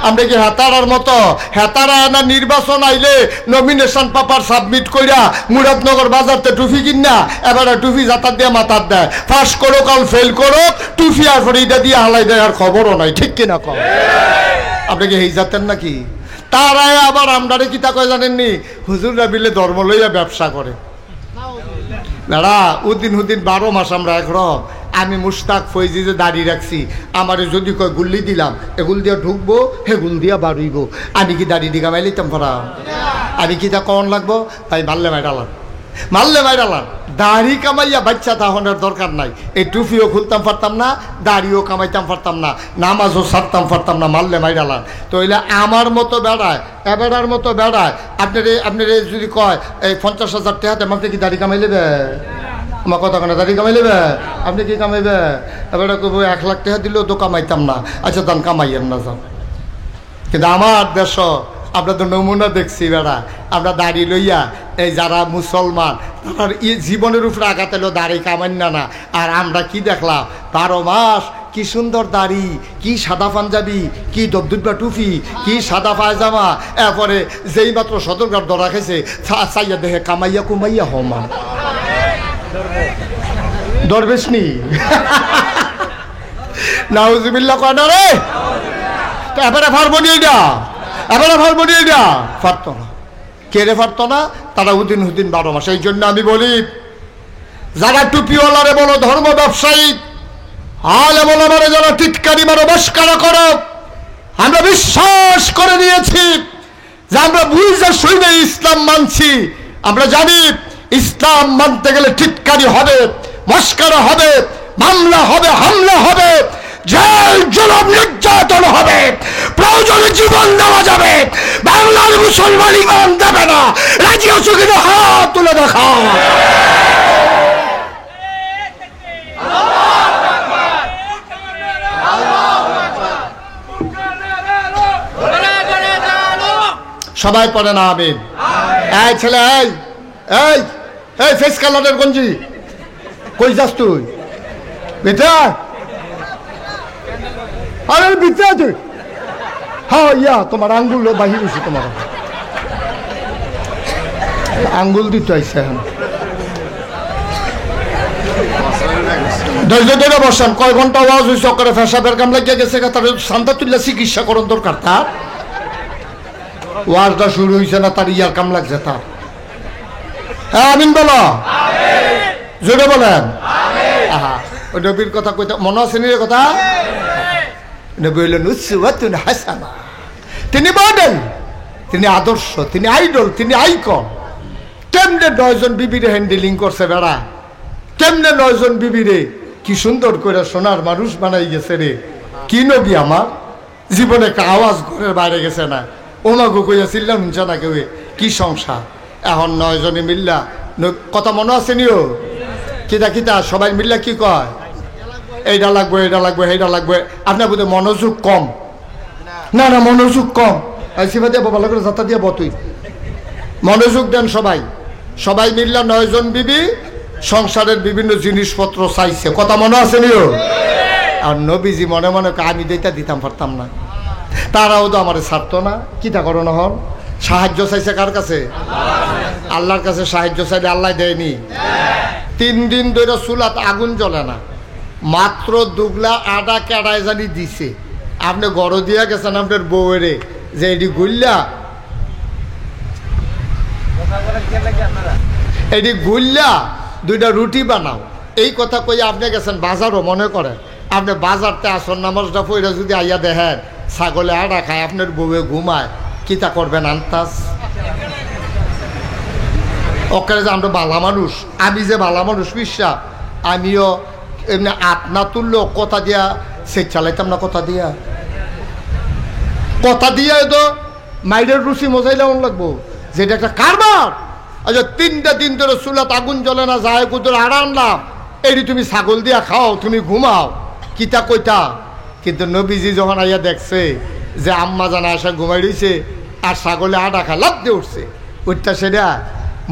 আমরা কি হেতারার মতো? হেতারা না নির্বাচন আইলে নমিনেশন পেপার সাবমিট কইরা মুরাদনগর বাজারতে টুফি কিনা এবারে টুফি জাতার দিয়ে মাথার দেয়, পাস করো কাল ফেল করো টুফি আর ফরিদা দিয়ে হালাই দেয়, আর খবরও নাই, ঠিক কিনা কম? আপনি কি এই জাতের নাকি? তারাই আবার আমরারে কি তা কয় জানেননি? হুজুররা বিলে ধর্ম লইয়া ব্যবসা করে বেড়া উদ্দিন হুদিন 12 মাস আমরা একরকম। আমি মুশতাক ফৈজি যে দাঁড়িয়ে রাখছি, আমারে যদি কয় গুল্লি দিলাম এগুল দিয়ে ঢুকবো হেগুল দিয়া বাড়ুইব, আমি কি দাঁড়িয়ে দিঘা মাইলিতাম ফরা? আমি কি তা কন লাগবো? তাই মারলে মাইডালাম, মারলে মাইডালাম। দাড়ি কামাইয়া বাচ্চা তাহনের দরকার নাই। এই টুপিও খুলতাম পারতাম না, দাড়িও কামাইতাম পারতাম না, নামাজও ছাড়তাম পারতাম না, মারলে মাইডালাম। তো এলে আমার মতো বেড়ায় এবেড়ার মতো বেড়ায়। আপনার যদি কয় এই 50,000 টাকাতে আমাকে কি দাড়ি কামাই লেবে? আমার কথা কেন দাড়ি কামাই লেবে? আপনি কি কামাইবে? এবারে কব 1 লাখ টাকা দিলেও তো কামাইতাম না। আচ্ছা দান কামাইয়েন না যান। কিন্তু আমার দেশ আমরা তো নমুনা দেখছি বেড়া, আমরা দাড়ি লইয়া এই যারা মুসলমান তার জীবনের উপরে আঘাত এলো দাড়ি কামাই না। আর আমরা কি দেখলাম 12 মাস কি সুন্দর দাড়ি, কি সাদা পাঞ্জাবি, কি দবদুব্বা টুপি, কি সাদা পায়জামা। এরপরে যেই মাত্র সদরঘাট ধরা খেয়েছে চাইয়া দেখে কামাইয়া কুমাইয়া হমান দরবেশ নি নাউজুবিল্লাহ কয় না রে। তো এবারে পারবো নি এটা, এবারে পারবো নি এটা? পারতো না। কে রে পারতো না? তারা উদিন হুদিন 12 মাস। এই জন্য আমি বলি যারা টুপিওয়ালারে বলো ধর্ম ব্যবসায়ী, আলে বলো মানে যারা টিটকারি মারো মস্কারা করো, আমরা বিশ্বাস করে নিয়েছি যে আমরা বুঝে শুনে ইসলাম মানছি। আমরা জানি ইসলাম মানতে গেলে টিটকারি হবে, মস্কারা হবে, মামলা হবে, হামলা হবে, জেল জুলুম নির্যাতন হবে, প্রয়োজনে জীবন দেওয়া যাবে। বাংলার মুসলমান ইমান দেবে না। রাজি আছো কিনা হাত তুলে দেখাও। সবাই পড়ে না আমিন। এই ছেলে এই এই এই ফেস কালারের গঞ্জি কই যাস তুই? বেটা আরে বিচ্ছা তুই। হ্যাঁ ইয়া তোমার আঙ্গুল বাহির হয়েছে, তোমার আঙ্গুল দিতে আইসে এখন। ধৈর্য ধরে বসান। কয় ঘন্টা আওয়াজ হয়েছে করে ফেসাবের কাম লাগিয়ে গেছে, তার শান্তা তুললে চিকিৎসা করণ দরকার। তার ওয়াজটা শুরু হয়েছে না, তার ইয়ার কাম লাগছে তার। হ্যাঁ আমিন বলো, জোরে বলেন। আহা ওই নবীর কথা কইতে মনে আছে নি কথা? নবী হইলেন উসওয়াতুন হাসানা। তিনি মডেল, তিনি আদর্শ, তিনি আইডল, তিনি আইকন। কেমনে 9 জন বিবিরে হ্যান্ডেলিং করছে বেড়া, কেমনে 9 জন বিবিরে কি সুন্দর করে সোনার মানুষ বানাই গেছে রে। কি নবী আমার জীবনে একটা আওয়াজ ঘরের বাইরে গেছে না। ওনাগো কইয়া চিল্লাম শুনছে না কেউ। কি সংসার এখন 9 জনে মিল্লা কথা মনে আছে নিও কিতা কিতা সবাই মিল্লা কি কয়? এইটা লাগবে, এইটা লাগবে, এইটা লাগবে। আপনার বোধহয় মনোযোগ কম। না না মনোযোগ কম। সিফা দিয়ে ভালো করে যাতা দিয়ে বতুই মনোযোগ দেন সবাই। সবাই মিল্লা 9 জন বিবি সংসারের বিভিন্ন জিনিসপত্র চাইছে। কথা মনে আছে নিও? আর নবীজি মনে মনে আমি দিতাম পারতাম না। তারাও তো আমার ছাড়তো না। কিতা করো না হন? সাহায্য চাইছে কার কাছে? আল্লাহর কাছে সাহায্য চাইলে আল্লাহ দেয়নি। 3 দিন ধরে চুলাত আগুন জ্বলে না, মাত্র 2 গ্লাস আটা কেড়ায় জানি দিছে। আপনি গড় দিয়া গেছেন আপনার বউয়েরে যে এটি গুল্লা, এটি গুল্লা 2টা রুটি বানাও। এই কথা কইয়া আপনি গেছেন বাজারও। মনে করেন আপনি বাজারতে আসন নামাজটা পড়ে যদি আইয়া দেখেন ছাগলে আটা খায়, আপনার বউয়ে ঘুমায়, কিতা করবেন আন্তাজ? ওকে যে আমরা বালা মানুষ, আমি যে বালা মানুষ বিশ্বাস, আমিও এমনি আপনা তুললো কথা দিয়া সে চালাইতাম না। কথা দিয়া তো মাইরের রুচি মজাইলে এমন লাগবো যেটা একটা কারবার। আচ্ছা 3টা দিন ধরে চুলাত আগুন জ্বলে না, যায় কুদুর আড়া আনলাম, এটি তুমি ছাগল দিয়া খাও, তুমি ঘুমাও, কিতা কইতা। কিন্তু নবীজি যখন আইয়া দেখছে যে আম্মা জানা আসা ঘুমাই রয়েছে আর ছাগলে আটা খা লাভ দিয়ে উঠছে, ওইটা সেটা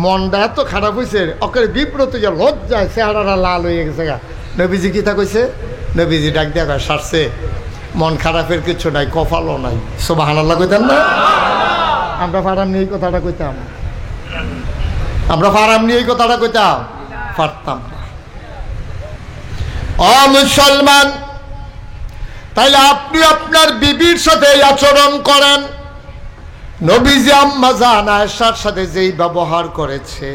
মনটা এত খারাপ হয়েছে, ওকে বিব্রত যে লজ্জায় চেহারাটা লাল হয়ে গেছে গা। নবীজি কিতা কইছে? নবীজি ডাক দিয়া কয় সারছে মন খারাপের কিছু নাই, কপালও নাই। সুবহানাল্লাহ কইতেন না? আমরা পারাম নিয়ে এই কথাটা কইতাম, আমরা পারাম নিয়ে এই কথাটা কইতাম পারতাম না। ও মুসলমান, তাইলে আপনি আপনার বিবির সাথে এই আচরণ করেন। নবীজি আম্মা জান আয়েশার সাথে যেই ব্যবহার করেছে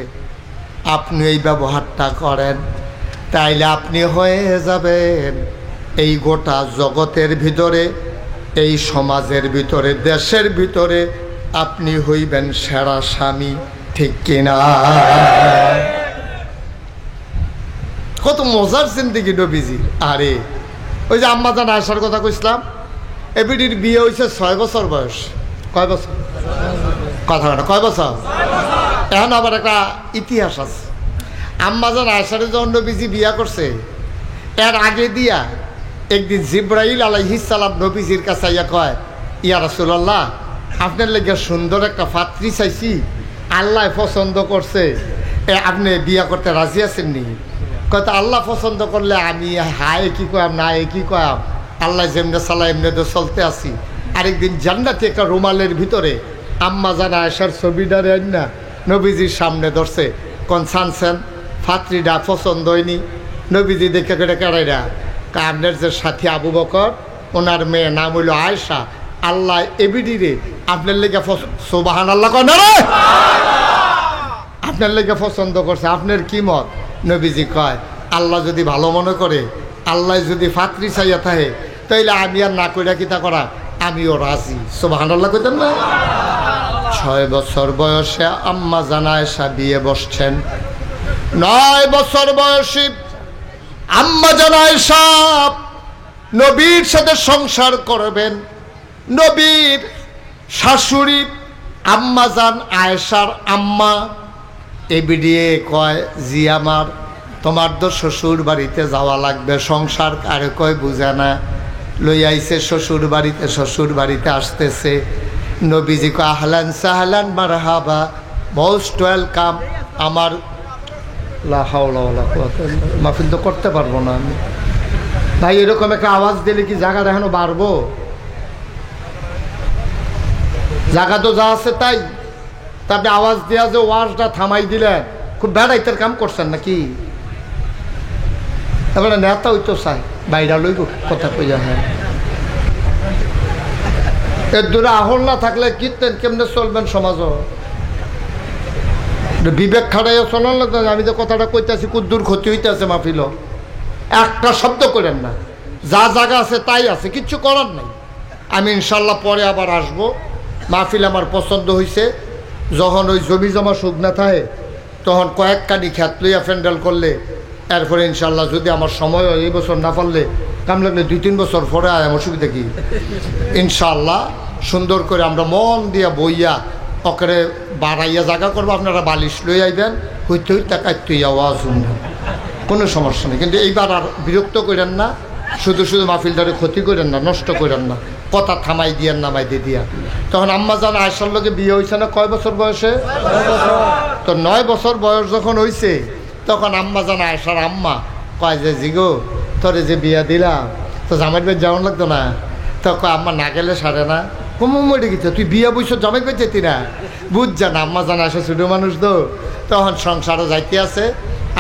আপনি এই ব্যবহারটা করেন, তাইলে আপনি হয়ে যাবেন এই গোটা জগতের ভিতরে, এই সমাজের ভিতরে, দেশের ভিতরে আপনি হইবেন সেরা স্বামী। ঠিক কিনা? কত মজার জিন্দেগি নবীজি। আরে ওই যে আম্মা জান আয়েশার কথা কইছিলাম, এবিডির বিয়ে হয়েছে 6 বছর বয়স। কয় বছর? কথা কয় বছর? এখন আবার একটা ইতিহাস আছে। আম্মা জান আয়েশারে যখন নবীজি বিয়া করছে, এর আগে দিয়া একদিন জিব্রাইল আলাইহিস সালাম নবীজির কাছে ইয়া কয়, ইয়া রাসূলুল্লাহ, আপনার লেগে সুন্দর একটা পাত্রী চাইছি, আল্লাহ পছন্দ করছে, আপনি বিয়া করতে রাজি আছেন নি? কয়তো আল্লাহ পছন্দ করলে আমি হায় কি কয়াম না কি কয়াম, আল্লাহ যেমনে চালা এমনি তো চলতে আসি। আরেকদিন জান্নাতে একটা রুমালের ভিতরে আম্মা জান আয়েশার ছবিটারে না নবীজির সামনে ধরছে, কোন ছানছেন পাত্রীটা পছন্দ হয়নি। নবীজি দেখে কেটে কেড়াইরা আপনার যে সাথী আবু বকর, ওনার মেয়ে নাম হইল আয়েশা, আল্লাহ এবিডি রে আপনার লেগে সুবহানাল্লাহ কয় না রে, আপনার লেগে পছন্দ করছে, আপনার কি মত? নবীজি কয়, আল্লাহ যদি ভালো মনে করে, আল্লাহ যদি পাত্রী চাইয়া থাকে, তাইলে আমি আর না কইরা কিতা করা, আমিও রাজি। সুবহানাল্লাহ কইতেন না? 6 বছর বয়সে আম্মা জান আয়েশা বিয়ে বসছেন। 9 বছর বয়সী আম্মা জান আয়েশা নবীর সাথে সংসার করবেন। নবীর শাশুড়ি আম্মা জান আয়েশার আম্মা এবিডিয়ে কয়, জি আমার, তোমার তো শ্বশুর বাড়িতে যাওয়া লাগবে, সংসার আরে কয় বুঝে না, লই আইছে শ্বশুর বাড়িতে, শ্বশুর বাড়িতে আসতেছে। নবীজি কয়, আহলান সাহলান মারহাবা, মোস্ট ওয়েলকাম। আমার মাহফিল তো করতে পারবো না আমি ভাই, এরকম একটা আওয়াজ দিলে কি জায়গা এখনো বাড়বো? জায়গা তো যা আছে তাই, তারপরে আওয়াজ দেওয়া যে ওয়াজটা থামাই দিলেন, খুব বেড়াইতের কাম করছেন নাকি? তারপরে নেতা হইতো চাই বাইরা লইব কথা কইয়া। হ্যাঁ, এর দূরে আহল না থাকলে কীর্তেন কেমনে চলবেন সমাজও? বিবেক খাড়াইয়া চলার লাগতো। আমি যে কথাটা কইতেছি কুদ্দুর ক্ষতি হইতেছে মাহফিল, একটা শব্দ করেন না, যা জায়গা আছে তাই আছে, কিচ্ছু করার নাই। আমি ইনশাল্লাহ পরে আবার আসবো। মাহফিল আমার পছন্দ হয়েছে। যখন ওই জমি জমা সুখ না থাকে তখন কয়েক কানি খ্যাত লইয়া প্যান্ডেল করলে, এরপরে ইনশাল্লাহ যদি আমার সময় হয়, এই বছর না পারলে কাম লাগলে 2-3 বছর পরে আয়, আমার অসুবিধা কি? ইনশাল্লাহ সুন্দর করে আমরা মন দিয়া বইয়া ওকে বাড়াইয়া জায়গা করবো। আপনারা বালিশ লই আইবেন, হইতে হইতে কাটতে আওয়াজ শুনবেন, কোনো সমস্যা নেই। কিন্তু এইবার আর বিরক্ত করেন না, শুধু শুধু মাহফিলটারে ক্ষতি করেন না, নষ্ট করেন না, কথা থামাই দিয়ান নামাই দিয়ে দিয়া। তখন আম্মা জান আয়েশার লগে বিয়ে হয়েছে না কয় বছর বয়সে? তো 9 বছর বয়স যখন হয়েছে তখন আম্মা জান আয়েশার আম্মা কয় যে, জিগো তোরে যে বিয়া দিলাম তো জামাই বাড়ি যাওয়ান লাগতো না? তো কয়, আম্মা না গেলে সারে না। মরে গেছে, তুই বিয়া বইস জামাই বাড়ি যেতি না? বুঝ জান আম্মা জান আয়েশা ছোটো মানুষ তো, তখন সংসারও যাইতে আছে।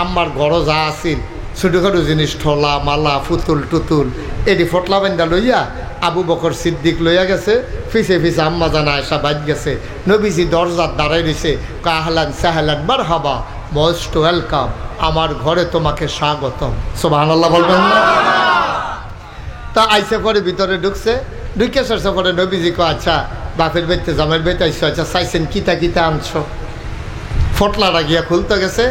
আম্মার ঘরও যা আসিল ছোটোখাটো জিনিস, ঠোলা মালা ফুতুল টুতুল, এটি ফটলা বান্ধা লইয়া আবু বকর সিদ্দিক লইয়া গেছে, ফিসে ফিসে আম্মা জান আয়েশা বাইক গেছে। নবীজি দরজার দাঁড়াই রয়েছে, আহলান সাহলান মারহাবা, মোস্ট ওয়েলকাম, আমার ঘরে তোমাকে স্বাগতম। সুবহানাল্লাহ বলবেন না? তা আইসে পরে ভিতরে ঢুকছে, ঢুকে সরছে পরে নবীজি কো, আচ্ছা বাপের বাড়িতে জামের বাড়িতে আইসো, আচ্ছা চাইছেন কিতা কিতা আনছো? ফটলাটা গিয়া খুলতে গেছে।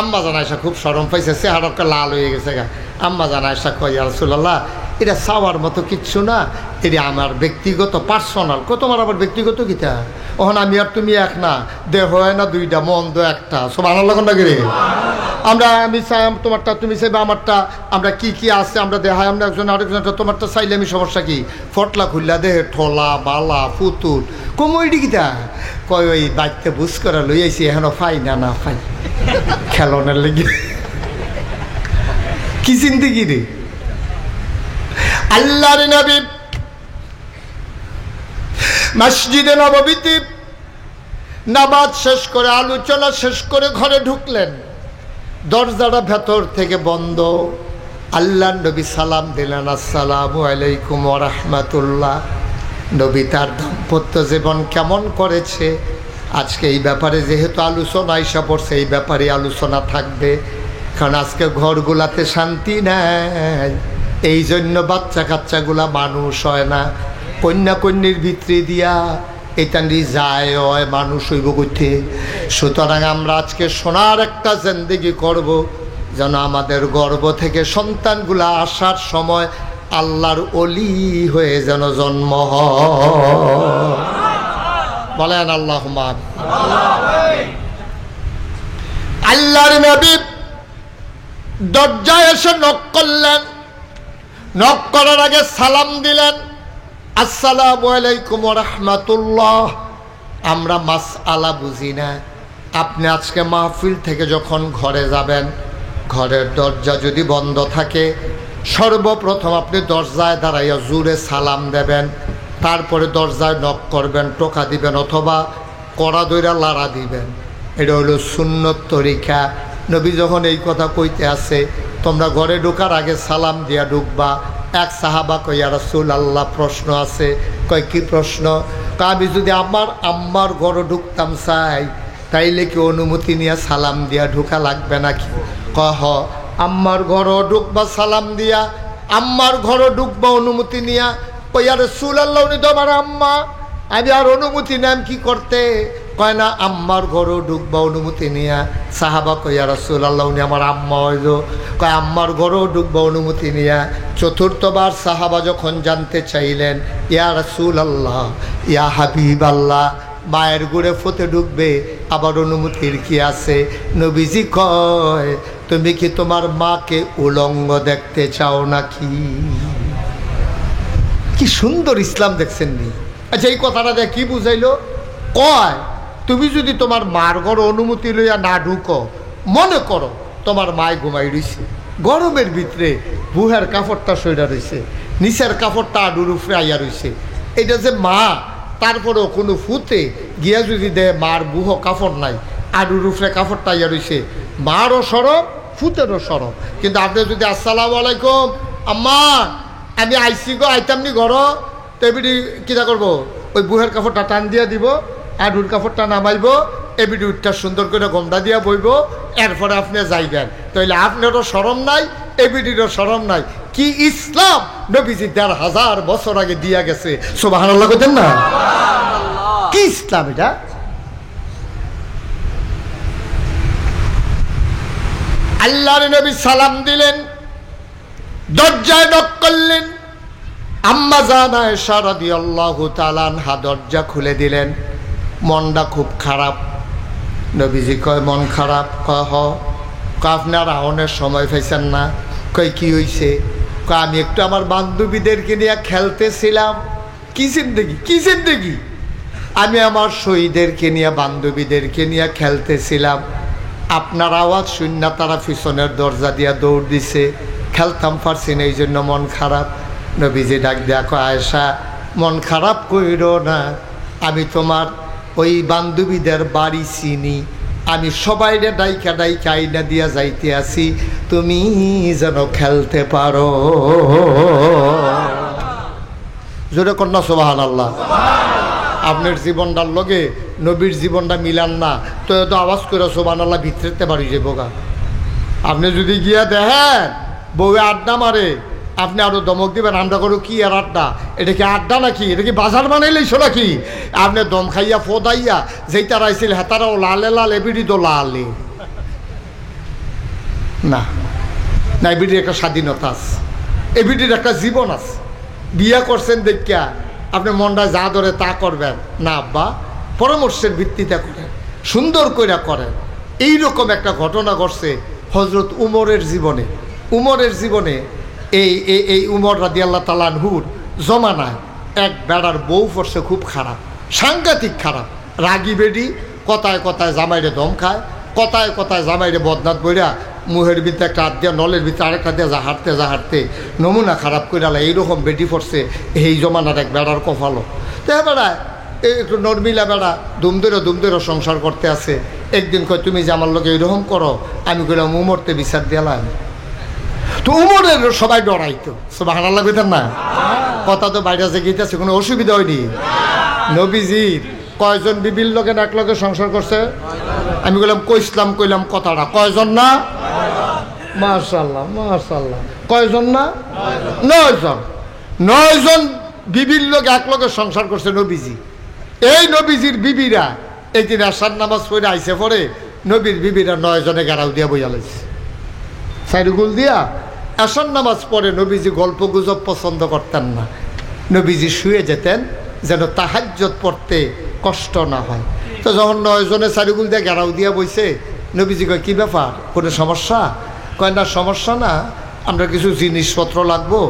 আম্মা জান আয়েশা খুব শরম পাইছে, চেহারাটা লাল হয়ে গেছে গা। আম্মা জান আয়েশা কয়, ইয়া রাসূলুল্লাহ, এটা চাওয়ার মতো কিচ্ছু না, এটা আমার ব্যক্তিগত পার্সোনাল। তোমার আবার ব্যক্তিগত কিতা? ওখান আমি আর তুমি এক না, দেহ হয় না দুইটা, মন দো একটা। সুবহানাল্লাহ কোনটা গেলে আমরা, আমি চাই তোমারটা, তুমি চাইবে আমারটা, আমরা কি কি আছে আমরা দেখাই, আমরা একজন আরেকজনটা, তোমারটা চাইলে আমি সমস্যা কি? ফটলা খুললা দেহে ঠোলা বালা পুতুল কমইডি কিতা? কয় ওই বাইকতে বুঝ করে লই আইছি, এখনো পাই না, না পাই খেলনের লেগে। কি চিন্তি কি রে? আল্লাহর নবী মসজিদে নববীতে নামাজ শেষ করে আলোচনা শেষ করে ঘরে ঢুকলেন, দরজাটা ভেতর থেকে বন্ধ। আল্লাহ নবী সালাম দিলেন, আসসালামু আলাইকুম ওয়া রাহমাতুল্লাহ। নবী তার দাম্পত্য জীবন কেমন করেছে আজকে এই ব্যাপারে যেহেতু আলোচনা আইসা পড়ছে, এই ব্যাপারে আলোচনা থাকবে। কারণ আজকে ঘরগুলাতে শান্তি নাই, এই জন্য বাচ্চা কাচ্চাগুলা মানুষ হয় না, কন্যা কন্যির ভিতরে দিয়া এটানি যায় হয় মানুষ হইব করতে। সুতরাং আমরা আজকে সোনার একটা জিন্দেগি করব, যেন আমাদের গর্ভ থেকে সন্তানগুলা আসার সময় আল্লাহর ওলি হয়ে যেন জন্ম হয়। বলেন আল্লাহুম্মা আমিন। আল্লাহর নবী দরজায় এসে নক করলেন, নক করার আগে সালাম দিলেন, আসসালামু আলাইকুম ওয়া রাহমাতুল্লাহ। আমরা মাসআলা বুঝি না। আপনি আজকে মাহফিল থেকে যখন ঘরে যাবেন, ঘরের দরজা যদি বন্ধ থাকে, সর্বপ্রথম আপনি দরজায় দাঁড়াইয়া জোরে সালাম দেবেন, তারপরে দরজায় নক করবেন, টোকা দিবেন অথবা কড়া দইরা লাড়া দিবেন। এটা হলো সুন্নত তরিকা। নবী যখন এই কথা কইতে আছে, তোমরা ঘরে ঢোকার আগে সালাম দিয়া ঢুকবা। এক সাহাবা কই, ইয়া রাসূলুল্লাহ প্রশ্ন আছে। কয় কি প্রশ্ন? আমি যদি আমার আম্মার ঘরে ঢুকতাম চাই, তাইলে কি অনুমতি নিয়ে সালাম দিয়া ঢোকা লাগবে নাকি? কহ আম্মার ঘরও ঢুকবা সালাম দিয়া, আম্মার ঘরও ঢুকবা অনুমতি নিয়া। কই ইয়া রাসূলুল্লাহ উনি তো আমার আম্মা, আমি আর অনুমতি নেন কি করতে? কয় না, আম্মার ঘরও ঢুকবা অনুমতি নিয়া। সাহাবা কই ইয়া রাসূলুল্লাহ উনি আমার আম্মা হইল। কয় আম্মার ঘরও ঢুকবা অনুমতি নিয়া। চতুর্থবার সাহাবা যখন জানতে চাইলেন, ইয়া রাসূলুল্লাহ ইয়া হাবিবাল্লাহ, মায়ের ঘরে ফতে ঢুকবে আবার অনুমতির কি আছে? নবীজি কয়, তুমি কি তোমার মাকে উলঙ্গ দেখতে চাও নাকি? কি সুন্দর ইসলাম দেখছেন নি? আচ্ছা, এই কথাটা দেখ কি বুঝাইলো? কয় তুমি যদি তোমার মার ঘর অনুমতি লইয়া না ঢুকো, মনে করো তোমার মায় ঘুমাই রইছে, গরমের ভিতরে বুহের কাপড়টা সইরা রইছে, নিচের কাপড়টা আডুর উপরে আইয়া রইছে, এটা যে মা, তারপরেও কোনো ফুতে গিয়া যদি দেয় মার বুহ কাপড় নাই, আডুর উপরে কাপড়টা আইয়া রইছে, মারও সরব ফুতেরও সরব। কিন্তু আপনি যদি আসসালামু আলাইকুম আম্মা আমি আইসি গো, আইতামনি ঘর, তো এবিডি কিনা করবো? ওই বুহের কাপড়টা টান দিয়া দিব, আডুর কাপড়টা নামাইব, এবিডি উঠটা সুন্দর করে গমটা দিয়া বইব, এরপরে আপনি যাইবেন। তাইলে আপনারও শরম নাই, এবিডিরও শরম নাই। কি ইসলাম নবীজি ১৫০০ বছর আগে দিয়া গেছে। সুবহানাল্লাহ কইতেন না? কি ইসলাম এটা? আল্লাহর নবী সালাম দিলেন, দরজায় নক করলেন। আম্মা জান আয়েশা রাদিয়াল্লাহু তাআলা আনহা দরজা খুলে দিলেন। মনটা খুব খারাপ। নবীজি কয়, মন খারাপ? কয় হ। আপনার আহনের সময় পাইছেন না? কয় কি হইছে? কয় আমি একটু আমার বান্ধবীদেরকে নিয়ে খেলতেছিলাম। কি জিন্দেগি, কি জিন্দেগি? আমি আমার শহীদদেরকে নিয়ে, বান্ধবীদেরকে নিয়ে খেলতেছিলাম, আপনার আওয়াজ শূন্য, তারা পিছনের দরজা দিয়া দৌড় দিছে, খেলতাম পারছি না, এই জন্য মন খারাপ। নবীজি ডাক দেয়া কয়, আয়েশা মন খারাপ কইরো না, আমি তোমার ওই বান্ধবীদের বাড়ি চিনি, আমি সবাইরে ডাইকা ডাইকা আইনা দিয়া যাইতে আসি, তুমি যেন খেলতে পারো। জোরে কন্যা সুবহানাল্লাহ। আপনার জীবনটার লগে নবীর জীবনটা মিলান না, তো এত আওয়াজ করে সুবহানাল্লাহ ভিতরেতে বাড়ি যাবো গা। আপনি যদি গিয়া দেখেন বউয়ে আড্ডা মারে, আপনি আরো দমক দিবেন, আমরা করো কি আর আড্ডা? এটা কি আড্ডা নাকি? এটা কি বাজার বানাইলেইছো নাকি? আপনি দম খাইয়া ফোদাইয়া যেইটা রাইছিল হেতারাও লালে লাল, এবিডি তো লালে না। না, এবিডির একটা স্বাধীনতা আছে, এবিডির একটা জীবন আছে। বিয়া করছেন দেখিয়া আপনি মনটা যা ধরে তা করবেন না আব্বা, পরামর্শের ভিত্তিতে করেন, সুন্দর করে করেন। এইরকম একটা ঘটনা ঘটছে হযরত উমরের জীবনে। উমরের জীবনে এই উমর রাদিয়াল্লাহু তাআলা আনহুর জমানায় এক বেড়ার বউ পড়ছে খুব খারাপ, সাংঘাতিক খারাপ, রাগী বেডি, কথায় কথায় জামাইরে দম খায়, কথায় কথায় জামাইরে বদনাত বইরা মুহের ভিতরে একটা হাত দিয়া, নলের ভিতরে আরেকটা দিয়া হাঁটতে নমুনা খারাপ করে এইরকম বেডি পড়ছে এই জমানার এক বেড়ার কপালও। তো বেড়ায় একটু নর্মিলা বেড়া দুম ধরে সংসার করতে আছে। একদিন কয় তুমি যে আমার লোকে এরকম করো, আমি কইলাম উমরতে বিচার দিলাম। তো উমরের সবাই ডরাইতো, সুবহানাল্লাহ কইতেন না? কথা তো বাইরে যে গিয়েছে, কোনো অসুবিধা হয়নি। নবীজির কয়জন বিবির লোকে এক লোকে সংসার করছে? আমি কইলাম কথাটা কয়জন না? মাশাআল্লাহ মাশাআল্লাহ, কয়জন না? 9 জন। 9 জন বিবির লোক এক লোকের সংসার করছে নবীজি। এই নবীজির বিবিরা একদিন আসার নামাজ পড়ে আইসে পরে নবীর বিবিরা 9 জনে গাড়াও দিয়া বইয়া লাইছে, সাইডুগুল দিয়া। আসার নামাজ পড়ে নবীজি গল্প গুজব পছন্দ করতেন না। নবীজি শুয়ে যেতেন যেন তাহাজ্জুদ পড়তে কষ্ট না হয়। তো যখন 9 জনে সাইডুগুল দিয়ে গাড়াও দিয়া বইছে, নবীজি কয় কি ব্যাপার, কোনো সমস্যা? কয় না সমস্যা না, আমরা কিছু জিনিসপত্র লাগবো,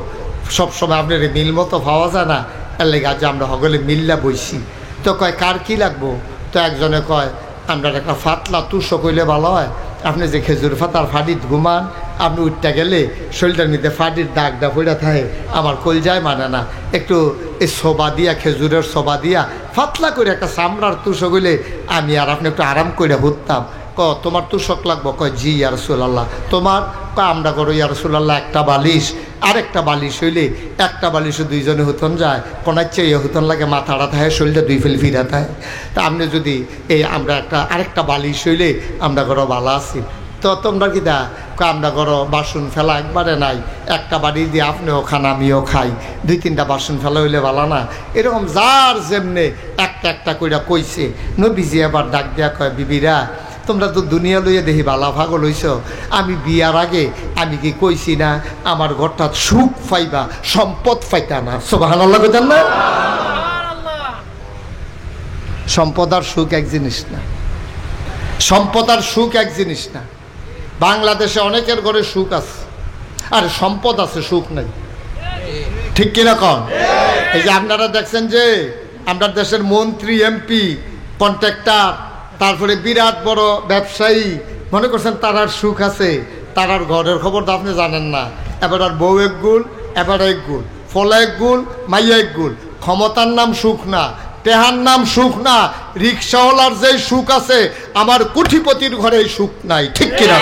সবসময় আপনার মিল মতো পাওয়া যায় না, এর লেগে আজ আমরা সকলে মিল্লা বইছি। তো কয় কার কি লাগবো? তো একজনে কয় আমরা একটা ফাতলা তুষো কইলে ভালো হয়, আপনি যে খেজুর ফাতার ফাটিত ঘুমান, আপনি উঠতে গেলে শরীরটার মধ্যে ফাটির দাগটা পড়ে থাকে, আমার কলজায় মানে না, একটু এই সোবা দিয়া, খেজুরের সোবা দিয়া ফাতলা করে একটা চামড়ার তুষো কইলে আমি আর আপনি একটু আরাম করে ঘুরতাম। তোমার তুষক লাগবো? কয় জি ইয়া রাসূলুল্লাহ। তোমার? কয় আমরা করো ইয়া রাসূলুল্লাহ একটা বালিশ, আরেকটা বালিশ হইলে একটা বালিশে 2 জনে হুতন যায়, কোনার চেয়ে হুতন লাগে, মাথাটা থাকে, শরীরটা 2 ফেল ফিরা থাকে। তা আপনি যদি এই আমরা আরেকটা বালিশ হইলে আমরা করো ভালো আছি। তো তোমরা কি দা? আমরা করো বাসন ফেলা একবারে নাই, একটা বাড়ি দিয়ে আপনিও খান আমিও খাই, 2-3টা বাসন ফেলা হইলে ভালো না? এরকম যার যেমনে একটা কইরা কইছে। নবীজি আবার ডাক দিয়া কয় বিবিরা, তোমরা তো দুনিয়া লইয়া দেখি বালা ভাগল হইছ, আমি বিয়ার আগে আমি কি কইছি না আমার ঘরটা সুখ পাইবা, সম্পদ পাইতা না? সুবহানাল্লাহ কইতেন না? সম্পদ আর সুখ এক জিনিস না, সম্পদ আর সুখ এক জিনিস না। বাংলাদেশে অনেকের ঘরে সুখ আছে, আর সম্পদ আছে, সুখ নাই, ঠিক কিনা কন? এই যে আপনারা দেখছেন যে আমরা দেশের মন্ত্রী, এমপি, কন্ট্রাক্টর, তারপরে বিরাট বড় ব্যবসায়ী, মনে করছেন তারার সুখ আছে? তারার ঘরের খবর তো আপনি জানেন না। এবার আর বউ এক গুল, এবার এক গুল, ফলা এক গুল, মাইয়া এক গুল। ক্ষমতার নাম সুখ না, টেহার নাম সুখ না, রিক্সাওয়ালার যে সুখ আছে, আমার কোটিপতির ঘরে এই সুখ নাই, ঠিক কিনা?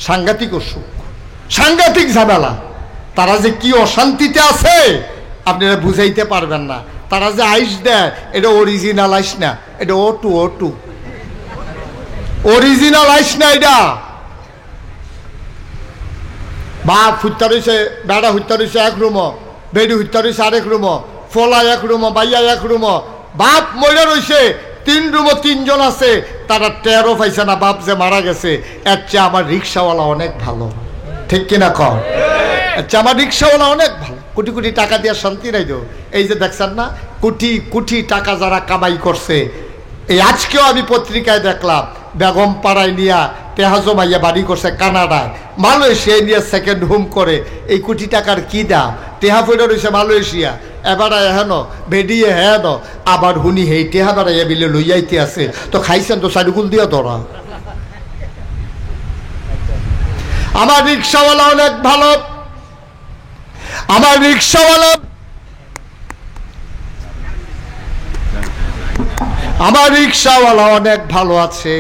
সাংঘাতিক সুখ, সাংঘাতিক ঝামেলা। তারা যে কি অশান্তিতে আছে আপনারা বুঝাইতে পারবেন না। তারা যে আইস দেয়, এটা অরিজিনাল আইস না, এটা O2 অরিজিনাল আইস না। এটা বাপ হুত্যা রয়েছে, বেড়া হুত্যা রয়েছে এক রুমো, বেডি হুত্যা রয়েছে আরেক রুমো, ফলা এক রুমো, বাইয়া এক রুমো, বাপ মরে রয়েছে 3 রুমো, 3 জন আছে, তারা টেরও পাইছে না বাপ যে মারা গেছে। এর চেয়ে আমার রিক্সাওয়ালা অনেক ভালো, ঠিক কিনা কর? আচ্ছা, আমার রিক্সাওয়ালা অনেক ভালো, কোটি কোটি টাকা দিয়ে শান্তি নাই তো। এই যে দেখছেন না, কোটি কোটি টাকা যারা কামাই করছে, এই আজকেও আমি পত্রিকায় দেখলাম বেগম পাড়ায় নিয়া টেহা জমাইয়া বাড়ি করছে কানাডায়, মালয়েশিয়ায় নিয়ে সেকেন্ড হোম করে। এই কোটি টাকার কি দাম? টেহা ফেরত রয়েছে মালয়েশিয়া, এবারে হেন বেডিয়ে হেন, আবার হুনি হেই টেহা বেড়াইয়া বিলে লইয়াইতে আছে। তো খাইছেন তো সাইডুকুল দিয়া ধরা। আমার রিক্সাওয়ালা অনেক ভালো, আমার রিক্সাওয়ালা, আমার রিক্সাওয়ালা অনেক ভালো আছে।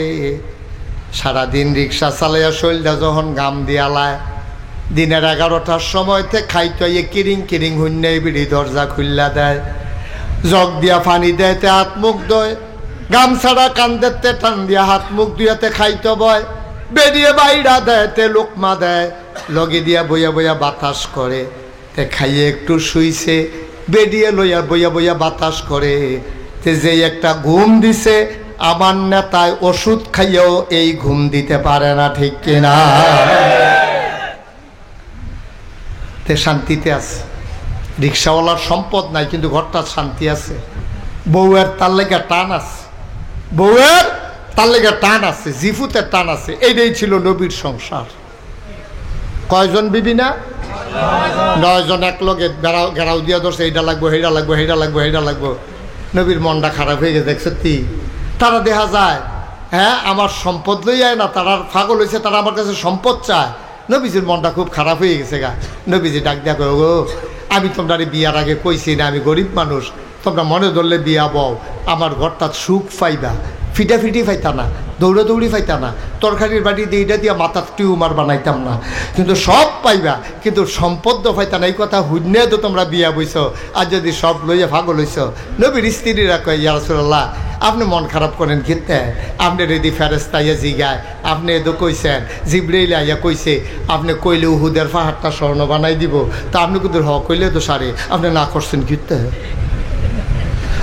সারাদিন রিক্সা চালাইয়া শৈলটা যখন গাম দিয়ালায়, দিনের 11টার সময়তে খাইতে কিরিং কিরিং হুন্নে বিড়ি দরজা খুললা দেয়, জগ দিয়া পানি দেয়, তে হাত মুখ দয়, গামছাড়া কান্দেতে টান দিয়া হাত মুখ দুয়াতে খাইতে বয়, বেরিয়ে বাইরা দেয়, তে লোকমা দেয়, লগে দিয়া বইয়া বইয়া বাতাস করে, তে খাইয়ে একটু শুইছে, বেরিয়ে লইয়া বইয়া বইয়া বাতাস করে। তে যে একটা ঘুম দিছে, আমার নেতায় ওষুধ খাইয়েও এই ঘুম দিতে পারে না, ঠিক কিনা? তে শান্তিতে আছে। রিক্সাওয়ালার সম্পদ নাই, কিন্তু ঘরটা শান্তি আছে। বউয়ের তার লেগে টান আছে, বউয়ের তার লেগে টান আছে, জিফুতের টান আছে। এইটাই ছিল নবীর সংসার। কয়জন বিবি না? 9 জন এক লগে ঘেরাও দিয়া ধরছে, এইটা লাগবো, হেইটা লাগবো, হেইটা লাগবো, হেইটা লাগবো। নবীর মনটা খারাপ হয়ে গেছে। সত্যি তারা দেখা যায়, হ্যাঁ আমার সম্পদ লই যায় না, তারা পাগল হয়েছে, তারা আমার কাছে সম্পদ চায়। নবীজির মনটা খুব খারাপ হয়ে গেছে গা। নবীজি ডাক দিয়া কয়, ও আমি তোমরা বিয়ার আগে কইছি না আমি গরিব মানুষ, তোমরা মনে ধরলে বিয়া বও, আমার ঘরটা সুখ পাইবা, ফিটাফিটি পাইতা না, দৌড়াদৌড়ি পাইতা না, তরকারির বাটি দিয়ে এটা দিয়ে মাথার টিউমার বানাইতাম না, কিন্তু সব পাইবা, কিন্তু সম্পদ পাইতা না। এই কথা হুন্যে তো তোমরা বিয়া বইছ। আর যদি সব লইয়া পাগল হইছ, নবীর স্ত্রীরা কয়, ইয়া রাসূলুল্লাহ আপনি মন খারাপ করেন কিন্তু আপনি রেডি ফেরেশতা ইয়া জিগায়, আপনি এদো কইছেন, জিবরাইল আইয়া কইছে আপনি কইলে উহুদের পাহাড়টা স্বর্ণ বানাই দিব, তা আপনি কিন্তু হ কইলে তো সারে আপনি না করছেন কিন্তু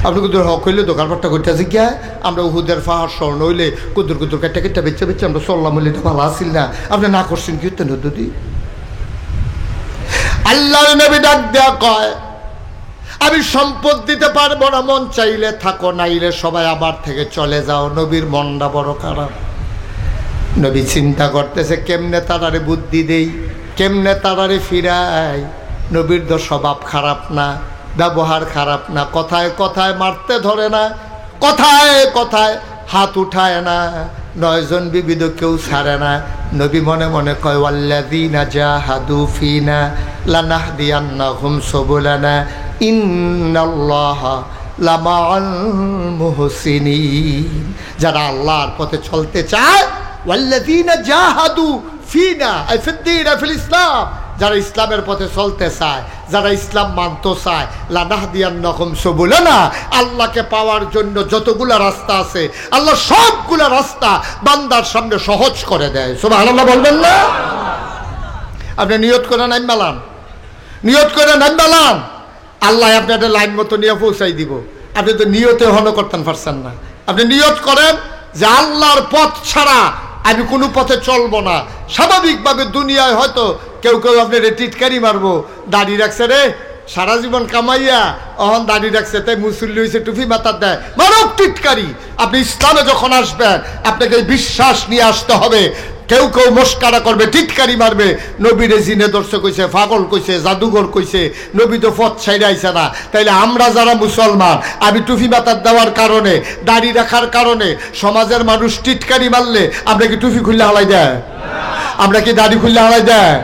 আপনি কুদুর হক হইলে দোকান পাট্টা করতেছি গিয়া আমরা উহুদের পাহাড় স্বর্ণ হইলে কুদুর কুদুর কেটে কেটে বেচে বেচে আমরা চললাম হইলে এটা ভালো আসিল না, আপনি না করছেন কি হতেন দিদি? আল্লাহর নবী ডাক দেয়া কয়, আমি সম্পদ দিতে পারবো না, মন চাইলে থাকো, নাইলে সবাই আবার থেকে চলে যাও। নবীর মনটা বড় খারাপ। নবী চিন্তা করতেছে কেমনে তারারে বুদ্ধি দেই, কেমনে তারারে ফিরাই। নবীর তো স্বভাব খারাপ না, ব্যবহার খারাপ না, কথায় কথায় মারতে ধরে না, কথায় কথায় হাত উঠায় না, 9 জন বিবিধ কেউ ছাড়ে না। নবী মনে মনে কয়, ওয়াল্লাযীনা জাহাদু ফীনা লানাহদিয়ান্নাহুম সুবুলানা ইন্নাল্লাহা লামাআল মুহসিনিন। যারা আল্লাহর পথে চলতে চায়, ওয়াল্লাযীনা জাহাদু ফীনা আই ফিদ্দীন ফিল ইসলাম, যারা ইসলামের পথে চলতে চায়, যারা ইসলাম মানতে চায়, লানাহদিয়ান্নাহুম সুবুলানা, আল্লাহকে পাওয়ার জন্য যতগুলা রাস্তা আছে আল্লাহ সবগুলা রাস্তা বান্দার সামনে সহজ করে দেয়। সুবহানাল্লাহ বলবেন না? আপনি নিয়ত করে নাম বালান, নিয়ত করে নাম বালান, আল্লাহ আপনাদের লাইন মতো নিয়ে পৌঁছাই দিব। আপনি তো নিয়তে হন করতেন পারছেন না। আপনি নিয়ত করেন যে আল্লাহর পথ ছাড়া আমি কোনো পথে চলবো না। স্বাভাবিকভাবে দুনিয়ায় হয়তো কেউ কেউ আপনার টিটকারি মারবো, দাড়ি রাখছে রে সারা জীবন কামাইয়া অহন দাড়ি রাখছে তাই মুসল্লি হয়েছে, টুপি মাথার দেয়, মারক টিটকারি। আপনি ইসলামে যখন আসবেন আপনাকে বিশ্বাস নিয়ে আসতে হবে। কেউ কেউ মস্কারা করবে, টিটকারি মারবে, নবীরে জিনে দর্শক কইছে, পাগল কইছে, জাদুঘর কইছে, নবী তো পথ ছাইড়া আইছে না। তাইলে আমরা যারা মুসলমান, আমি টুপি মাথার দেওয়ার কারণে, দাড়ি রাখার কারণে সমাজের মানুষ টিটকারি মারলে আমরা কি টুপি খুললে হালাই দেয়? আমরা কি দাড়ি খুললে হালাই দেয়?